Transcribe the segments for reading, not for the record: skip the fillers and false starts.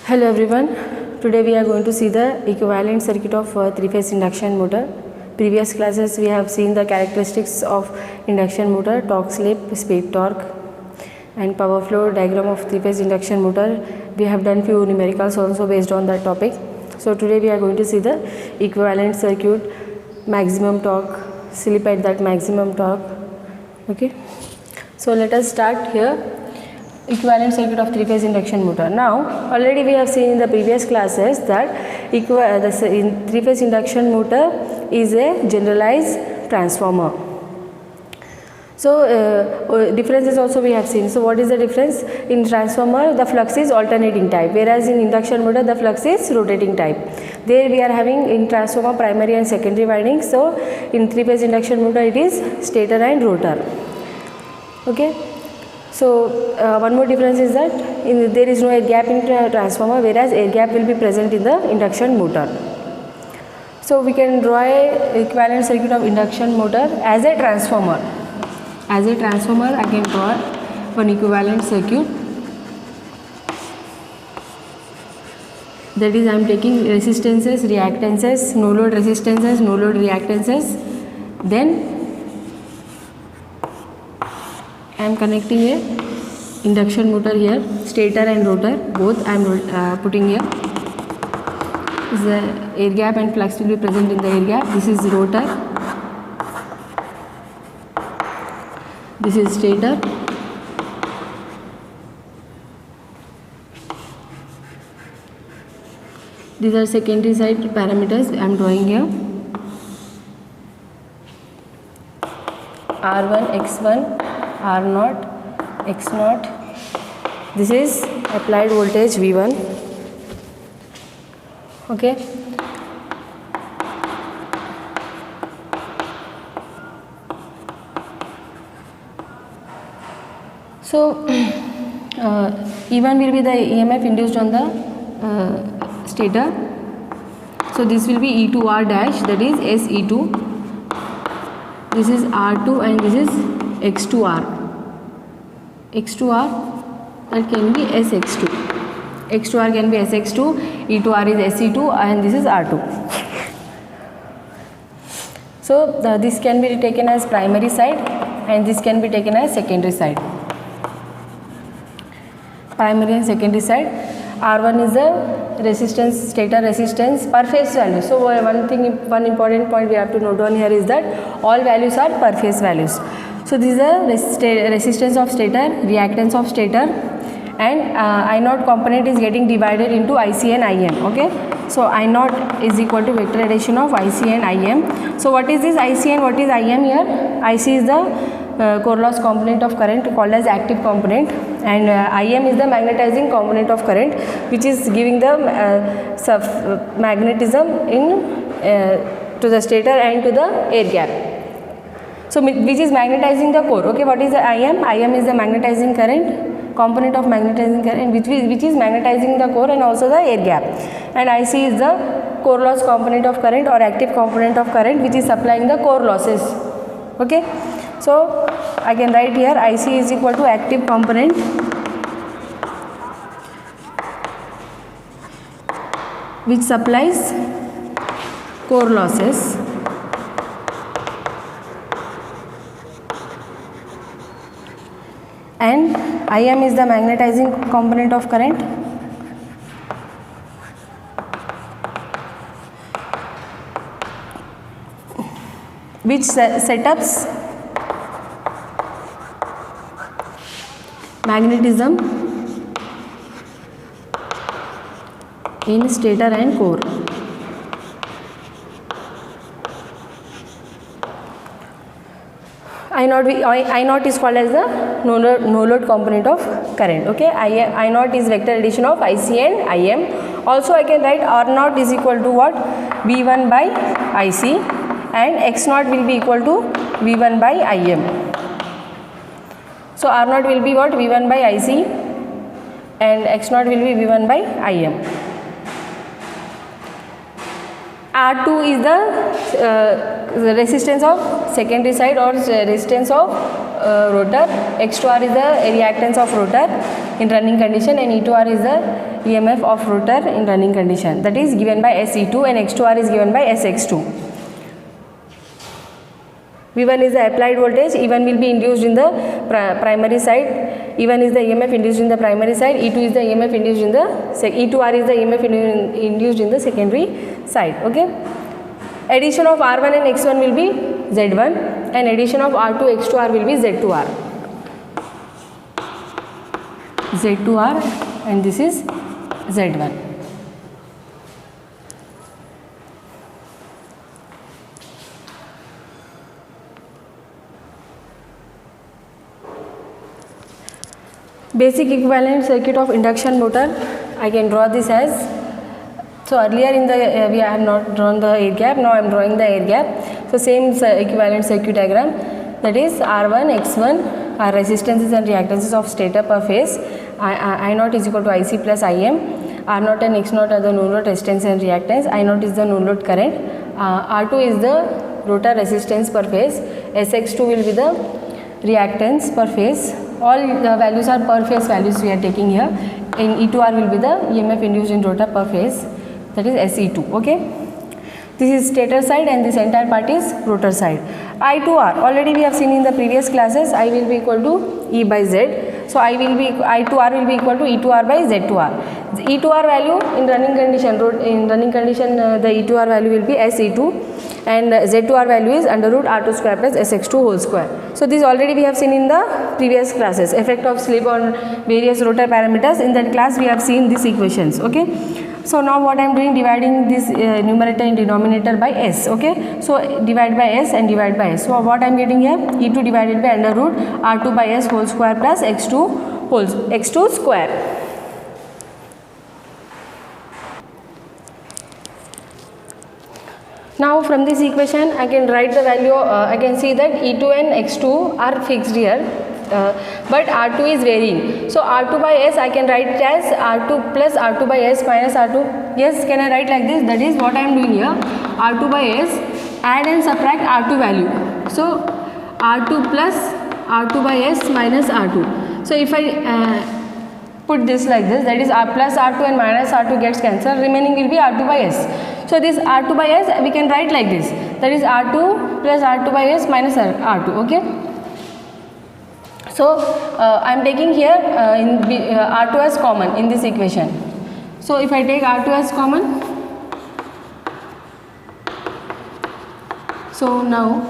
Hello everyone. Today we are going to see the equivalent circuit of three-phase induction motor. Previous classes we have seen the characteristics of induction motor, torque slip, speed torque and power flow diagram of three-phase induction motor. We have done few numericals also based on that topic. So today we are going to see the equivalent circuit, maximum torque, slip at that maximum torque. Okay. So let us start here. Equivalent circuit of three-phase induction motor. Now already we have seen in the previous classes that three-phase induction motor is a generalized transformer. So differences also we have seen. So what is the difference? In transformer the flux is alternating type, whereas in induction motor the flux is rotating type. There we are having in transformer primary and secondary windings. So in three-phase induction motor it is stator and rotor. Okay. So one more difference is that there is no air gap in transformer, whereas air gap will be present in the induction motor. So we can draw a equivalent circuit of induction motor as a transformer. As a transformer I can draw one equivalent circuit. That is, I am taking resistances, reactances, no load resistances, no load reactances. Then I am connecting a induction motor here, stator and rotor both I am putting here. This is the air gap and flux will be present in the air gap. This is rotor, this is stator, these are secondary side parameters I am drawing here. R1, X1, R0, X0. This is applied voltage V1. Okay. So E1 will be the EMF induced on the stator. So this will be E2R dash, that is SE2. This is R2 and this is X2R. X2R, that can be SX2. X2R can be SX2, E2R is SE2 and this is R2. So this can be taken as primary side and this can be taken as secondary side. Primary and secondary side. R1 is the resistance, stator resistance per phase value. So one important point we have to note down here is that all values are per phase values. So this is the resistance of stator, reactance of stator, and I0 component is getting divided into IC and IM. Okay. So I0 is equal to vector addition of IC and IM. So what is this IC and what is IM here? IC is the core loss component of current called as active component, and IM is the magnetizing component of current, which is giving the magnetism to the stator and to the air gap. So which is magnetizing the core. Okay, what is the IM? IM is the magnetizing current, component of magnetizing current, which is magnetizing the core and also the air gap. And IC is the core loss component of current or active component of current, which is supplying the core losses. Okay. So I can write here IC is equal to active component which supplies core losses, and IM is the magnetizing component of current which setups magnetism in stator and core. I0 is called as the no load component of current. Okay, I0 is vector addition of IC and IM. Also I can write R0 is equal to what? V1 by IC, and X0 will be equal to V1 by IM. So R0 will be what? V1 by IC and X0 will be V1 by IM. R2 is the resistance of secondary side or resistance of rotor. X2R is the reactance of rotor in running condition, and E2R is the EMF of rotor in running condition, that is given by SE2, and X2R is given by SX2. V1 is the applied voltage, E1 will be induced in the primary side, E1 is the EMF induced in the primary side, E2 is the EMF induced in the E2R is the EMF induced in the secondary side. Okay. Addition of R1 and X1 will be Z1, and addition of R2 X2R will be Z2R. Z2R, and this is Z1. Basic equivalent circuit of induction motor, I can draw this as, so earlier in the we have not drawn the air gap, now I am drawing the air gap. So same equivalent circuit diagram, that is R1, X1 are resistances and reactances of stator per phase. I0 is equal to IC plus IM, R0 and X0 are the no load resistance and reactance, I0 is the no load current, R2 is the rotor resistance per phase, SX2 will be the reactance per phase. All the values are per phase values we are taking here. In E2R will be the EMF induced in rotor per phase, that is SE2. Okay. This is stator side and this entire part is rotor side. I2R, already we have seen in the previous classes, I will be equal to E by Z. So I2R will be equal to E2R by Z2R. The E2R value in running condition, the E2R value will be SE2, and Z2R value is under root R2 square plus SX2 whole square. So this already we have seen in the previous classes, effect of slip on various rotor parameters. In that class we have seen these equations. Okay. So now what I am doing, dividing this numerator and denominator by S. Okay. So divide by S and divide by S. So what I am getting here, E2 divided by under root R2 by S whole square plus X2 square. Now from this equation I can write the value, I can see that E2 and X2 are fixed here, but R2 is varying. So R2 by S I can write it as R2 plus R2 by S minus R2. Yes, can I write like this? That is what I am doing here. R2 by S, add and subtract R2 value. So R2 plus R2 by S minus R2. So if I put this like this, that is R plus R2 and minus R2 gets cancelled, remaining will be R2 by S. So this R2 by S we can write like this, that is R2 plus R2 by S minus R2. Okay. So I am taking here R2 as common in this equation. So if I take R2 as common, so now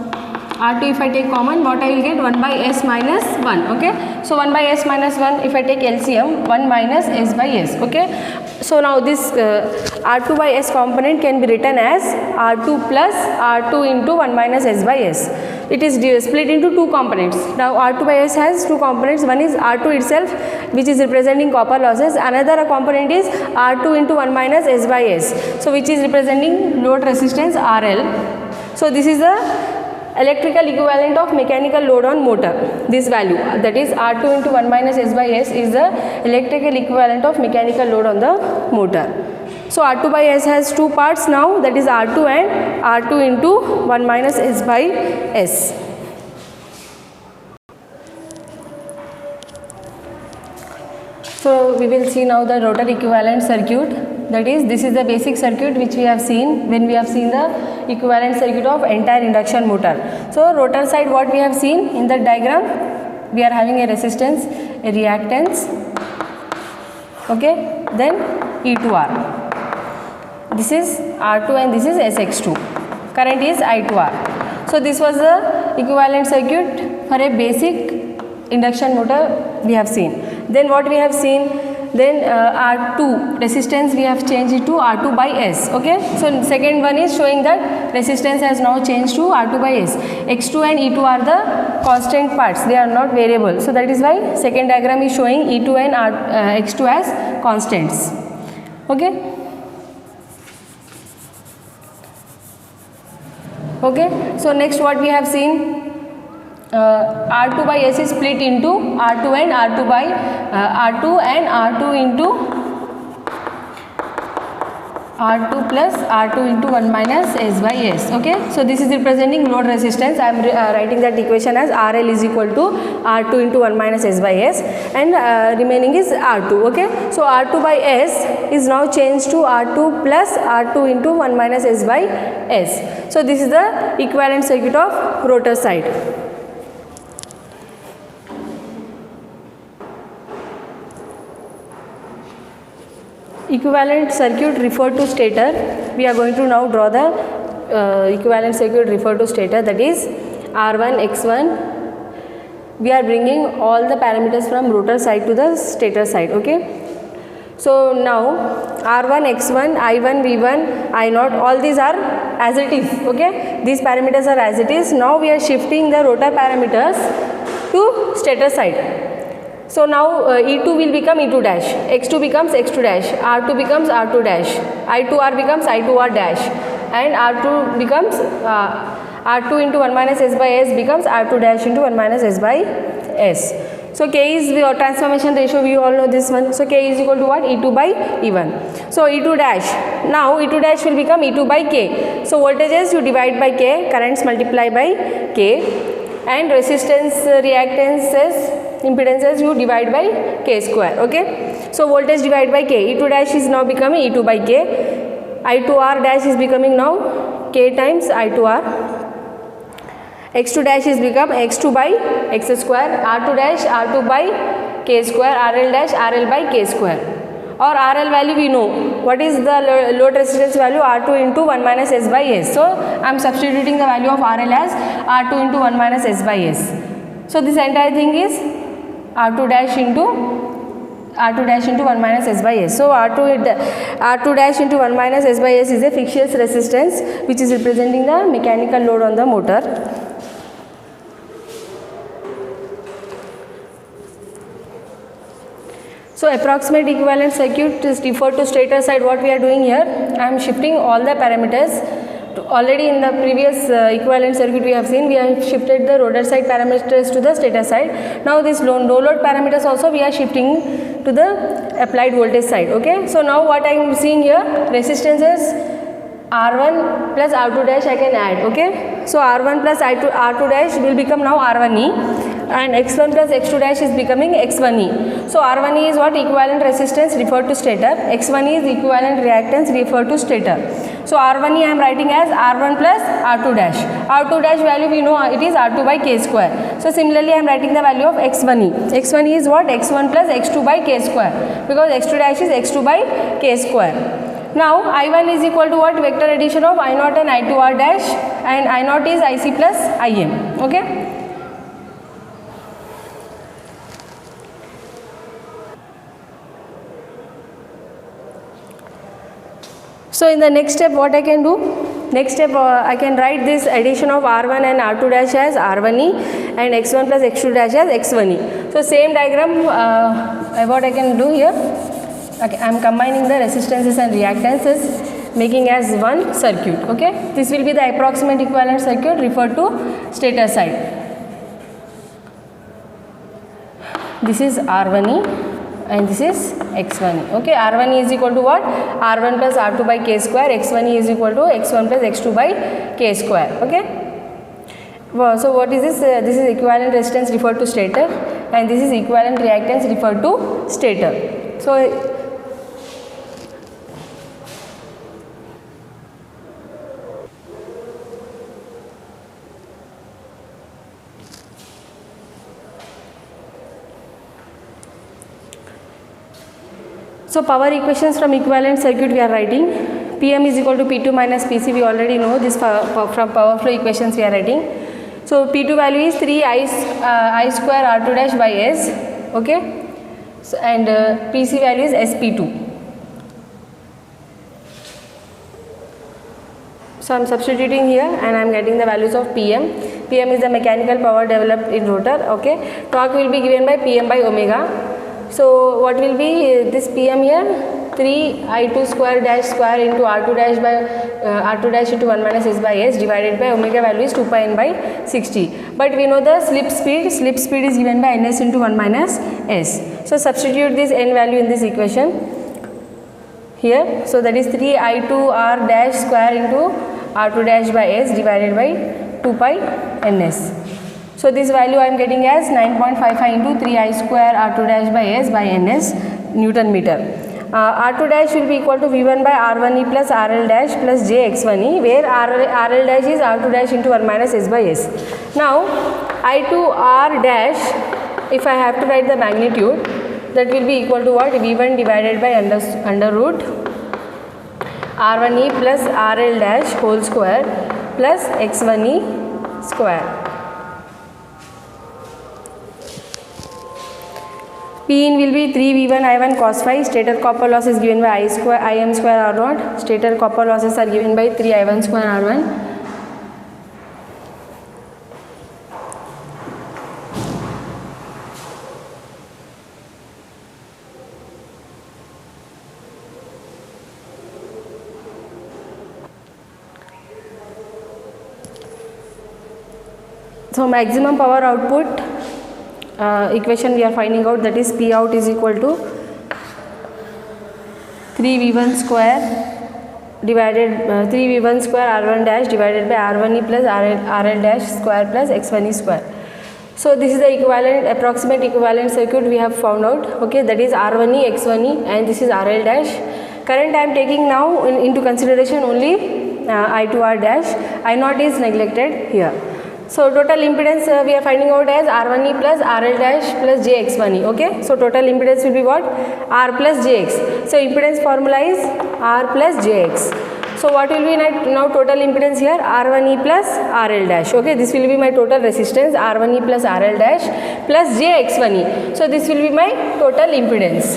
R2 if I take common, what I will get, 1 by S minus 1. Okay. So 1 by S minus 1, if I take LCM, 1 minus S by S. Okay. So now this R2 by S component can be written as R2 plus R2 into 1 minus S by S. It is split into two components. Now R2 by S has two components. One is R2 itself, which is representing copper losses. Another component is R2 into 1 minus S by S. So which is representing load resistance RL. So this is the electrical equivalent of mechanical load on motor. This value, that is R2 into 1 minus S by S, is the electrical equivalent of mechanical load on the motor. So R2 by S has two parts now, that is R2 and R2 into 1 minus S by S. So we will see now the rotor equivalent circuit. That is, this is the basic circuit which we have seen when we have seen the equivalent circuit of entire induction motor. So rotor side, what we have seen in the diagram, we are having a resistance, a reactance, okay, then E2R. This is R2 and this is SX2. Current is I2R. So this was the equivalent circuit for a basic induction motor we have seen. Then what we have seen, then R2 resistance we have changed it to R2 by S. Okay. So second one is showing that resistance has now changed to R2 by S. X2 and E2 are the constant parts, they are not variable. So that is why second diagram is showing E2 and X2 as constants. Okay. Okay. So next what we have seen, R2 by S is split into R2 and R2 by R2 and R2 into R2 plus R2 into 1 minus S by S. Okay. So this is representing load resistance. I am writing that equation as RL is equal to R2 into 1 minus S by S. and remaining is R2. Okay, so R2 by S is now changed to R2 plus R2 into 1 minus S by S. So this is the equivalent circuit of rotor side. Equivalent circuit referred to stator. We are going to now draw the equivalent circuit referred to stator, that is R1 X1. We are bringing all the parameters from rotor side to the stator side. Okay, so now R1 X1, I1 V1, I0, all these are as it is. Okay, these parameters are as it is. Now we are shifting the rotor parameters to stator side. So now E2 will become E2 dash, X2 becomes X2 dash, R2 becomes R2 dash, I2R becomes I2R dash, and R2 becomes R2 into 1 minus S by S becomes R2 dash into 1 minus S by S. So K is your transformation ratio, we all know this one. So K is equal to what? E2 by E1. So E2 dash, now E2 dash will become E2 by K. So voltages you divide by K, currents multiply by K, and resistance, reactances, impedances you divide by K square. Okay, so voltage divided by K. E2 dash is now becoming E2 by K. I2R dash is becoming now K times I2R. X2 dash is become X2 by X square. R2 dash R2 by K square. RL dash RL by K square. Or RL value we know. What is the load resistance value? R2 into 1 minus S by S. So I am substituting the value of RL as R2 into 1 minus S by S. So this entire thing is R2 dash into 1 minus S by S. So R2 dash into 1 minus S by S is a fictitious resistance which is representing the mechanical load on the motor. So approximate equivalent circuit is referred to stator side. What we are doing here, I am shifting all the parameters. Already in the previous equivalent circuit we have seen, we have shifted the rotor side parameters to the stator side. Now this no load parameters also we are shifting to the applied voltage side. Okay, so now what I am seeing here, resistances R1 plus R2 dash I can add. Okay, so R1 plus R2 dash will become now R1E, and X1 plus X2 dash is becoming X1E. So R1E is what? Equivalent resistance referred to stator. X1E is equivalent reactance referred to stator. So R1E I am writing as R1 plus R2 dash. R2 dash value we know it is R2 by K square. So similarly I am writing the value of X1E. X1E is what? X1 plus X2 by K square, because X2 dash is X2 by K square. Now I1 is equal to what? Vector addition of I0 and I2R dash, and I0 is IC plus IM. Okay. So in the next step what I can do? Next step I can write this addition of R1 and R2 dash as R1E and X1 plus X2 dash as X1E. So same diagram what I can do here? Okay, I am combining the resistances and reactances, making as one circuit. Okay, this will be the approximate equivalent circuit referred to stator side. This is R1E and this is X1E. Okay, R1E is equal to what? R1 plus R2 by K square. X1E is equal to X1 plus X2 by K square. Okay. Well, so what is this? This is equivalent resistance referred to stator, and this is equivalent reactance referred to stator. So power equations from equivalent circuit we are writing. Pm is equal to P2 minus PC. We already know this from power flow equations we are writing. So P2 value is 3 I square R2 dash by S. Okay. So, and PC value is SP2. So I am substituting here and I am getting the values of PM. PM is the mechanical power developed in rotor. Okay. Torque will be given by PM by omega. So what will be this PM here? 3 I2 square dash square into R2 dash by R2 dash into 1 minus S by S divided by omega value is 2 pi n by 60. But we know the slip speed is given by ns into 1 minus S. So substitute this n value in this equation here. So that is 3 I2 R dash square into R2 dash by S divided by 2 pi ns. So this value I am getting as 9.55 into 3 I square R2 dash by S by NS Newton meter. R2 dash will be equal to V1 by R1e plus RL dash plus J X1e, where RL dash is R2 dash into 1 minus S by S. Now I2R dash, if I have to write the magnitude, that will be equal to what? V1 divided by under root R1e plus RL dash whole square plus X1e square. P in will be 3V1 I1 cos phi. Stator copper loss is given by Im square R0. Stator copper losses are given by 3I1 square R1. So maximum power output equation we are finding out, that is P out is equal to 3V1 square divided 3V1 square R1 dash divided by R1e plus RL dash square plus X1e square. So this is the equivalent, approximate equivalent circuit we have found out. Okay, that is R1e, X1e, and this is RL dash. Current I am taking now into consideration only I2R dash. I0 is neglected here. So total impedance we are finding out as R1e plus RL dash plus JX1e. Okay, so total impedance will be what? R plus JX. So impedance formula is R plus JX. So what will be now total impedance here? R1e plus RL dash. Okay, this will be my total resistance, R1e plus RL dash plus JX1e. So this will be my total impedance.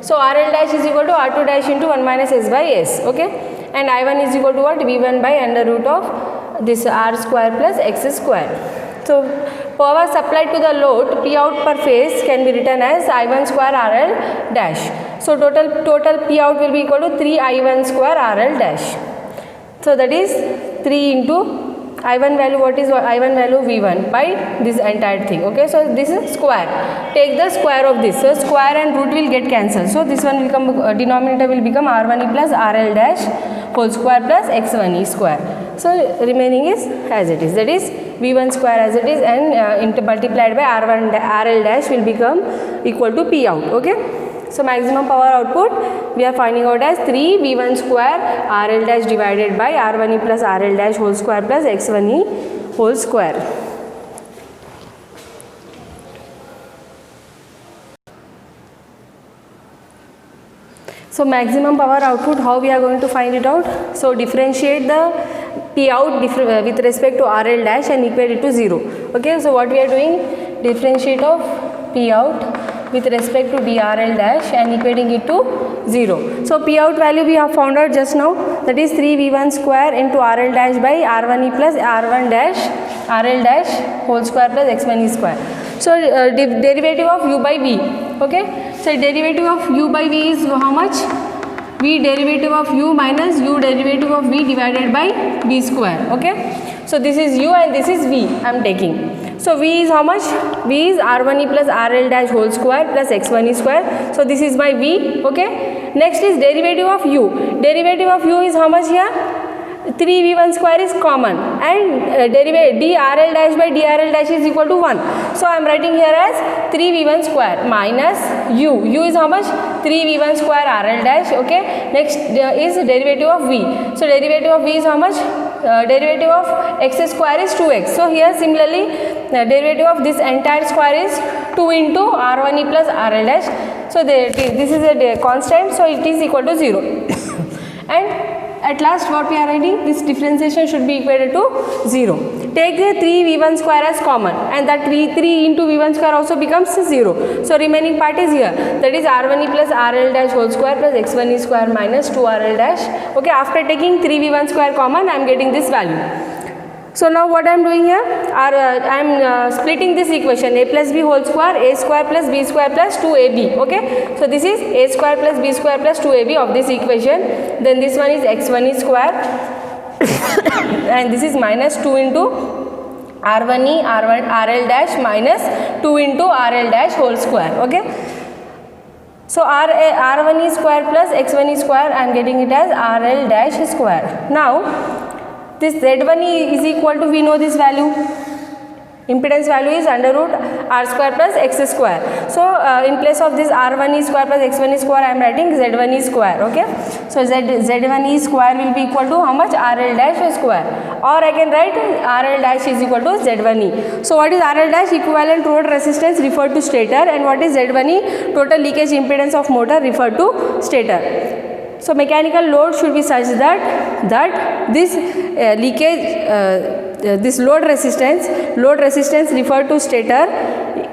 So RL dash is equal to R2 dash into 1 minus S by S. Okay, and I1 is equal to what? V1 by under root of this R square plus X square. So power supplied to the load P out per phase can be written as I1 square RL dash. So total P out will be equal to 3 I1 square RL dash. So that is 3 into I1 value, what is I1 value? V1 by this entire thing. Okay, so this is square. Take the square of this. So square and root will get cancelled. So this one will come, denominator will become R1e plus RL dash whole square plus X1e square. So remaining is as it is, that is V1 square as it is, and multiplied by R1 RL dash will become equal to P out. Okay. So maximum power output we are finding out as 3 V1 square RL dash divided by R1e plus RL dash whole square plus X1e whole square. So maximum power output, how we are going to find it out? So differentiate the P out with respect to RL dash and equate it to 0. Okay, so what we are doing? Differentiate of P out with respect to DRL dash and equating it to 0. So P out value we have found out just now, that is 3V1 square into RL dash by R1e plus R1 dash RL dash whole square plus X1e square. So derivative of U by V. Okay, so derivative of U by V is how much? V derivative of U minus U derivative of V divided by V square. Okay, so this is U and this is V I am taking. So V is how much? V is R1e plus RL dash whole square plus X1e square. So this is my V. Okay, next is derivative of U. Derivative of U is how much here? 3V1 square is common, and derivative DRL dash by DRL dash is equal to 1. So I am writing here as 3V1 square minus U. U is how much? 3V1 square RL dash. Okay, next is derivative of V. So derivative of V is how much? Derivative of X square is 2x. So here similarly derivative of this entire square is 2 into R1e plus RL dash. So this is a constant, so it is equal to 0. And at last what we are writing? This differentiation should be equated to 0. Take the 3V1 square as common, and that 3 into V1 square also becomes 0. So remaining part is here, that is R1e plus RL dash whole square plus X1e square minus 2RL dash. Okay, after taking 3V1 square common, I am getting this value. So now what I am doing here? I am splitting this equation, a plus b whole square, a square plus b square plus 2ab. Okay, so this is a square plus b square plus 2ab of this equation. Then this one is x1e square and this is minus 2 into R1e RL dash minus 2 into RL dash whole square. Okay, so R1e square plus x1e square, I am getting it as RL dash square. Now this Z1 is equal to, we know this value, Impedance value is under root r square plus x square. So in place of this r1 e square plus x1 e square I am writing z1 e square. Okay, so z1 e square will be equal to how much? RL dash square, or I can write RL dash is equal to z1 e. So what is RL dash? Equivalent road resistance referred to stator, and what is z1 e? Total leakage impedance of motor referred to stator. So mechanical load should be such that this this load resistance referred to stator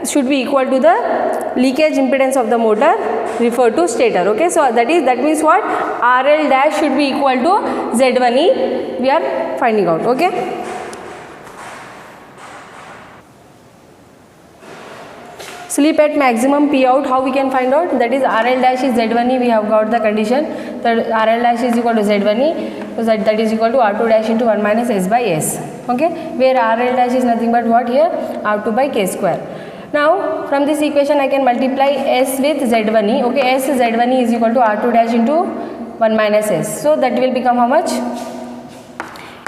should be equal to the leakage impedance of the motor referred to stator. Okay, so that means what? RL dash should be equal to Z1e, we are finding out. Okay. Slip at maximum P out, how we can find out? That is RL dash is Z1e, we have got the condition that RL dash is equal to Z1e, so that is equal to R2 dash into 1 minus S by S. Okay, where RL dash is nothing but what here? R2 by K square. Now from this equation I can multiply S with Z1e. Okay, S Z1e is equal to R2 dash into 1 minus S. So that will become how much?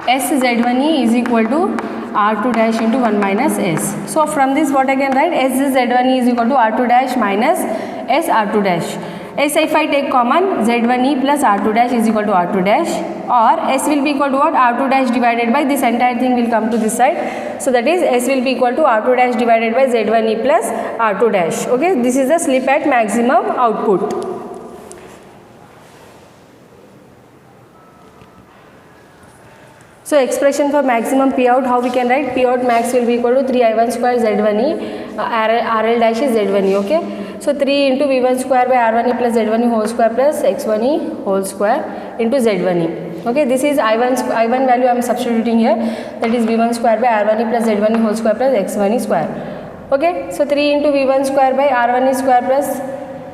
S Z1e is equal to R2 dash into 1 minus S. So from this what I can write? S Z1e is equal to R2 dash minus S R2 dash. S if I take common, Z1e plus R2 dash is equal to R2 dash, or S will be equal to what? R2 dash divided by this entire thing will come to this side. So that is S will be equal to R2 dash divided by Z1e plus R2 dash. Okay, this is the slip at maximum output. So expression for maximum P out, how we can write? P out max will be equal to 3I1 square Z1e, RL dash is Z1e. Okay, so 3 into V1 square by R1e plus Z1e whole square plus X1e whole square into Z1e. Okay, this is I1 value I am substituting here, that is V1 square by R1e plus Z1e whole square plus X1e square. Okay, so 3 into V1 square by R1e square plus,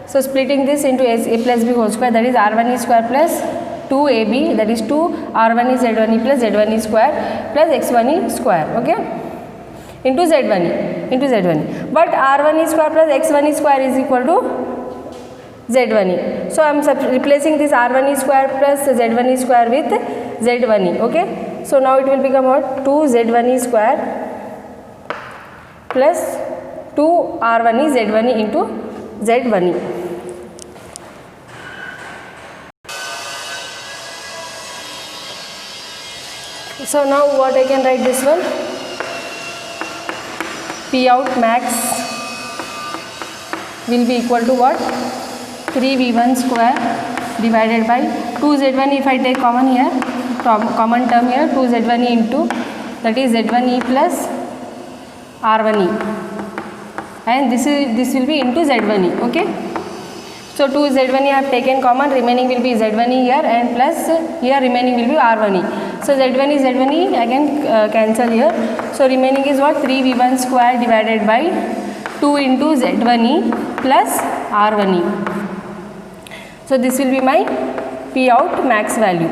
so splitting this into A plus B whole square, that is R1e square plus 2ab, that is 2 R1e Z1e plus Z1e square plus X1e square. Okay, into Z1e, but R1e square plus X1e square is equal to Z1e. So I am replacing this R1e square plus Z1e square with Z1e. Okay, so now it will become what? 2 Z1e square plus 2 R1e Z1e into Z1e. So now what I can write this one? P out max will be equal to what? 3V1 square divided by 2Z1e, if I take common here, common term here, 2Z1e into, that is Z1e plus R1e, and this will be into Z1e. Okay, so 2Z1e I have taken common, remaining will be Z1e here, and plus here remaining will be R1e. So Z1e I can cancel here. So remaining is what? 3V1 square divided by 2 into Z1e plus R1e. So this will be my P out max value.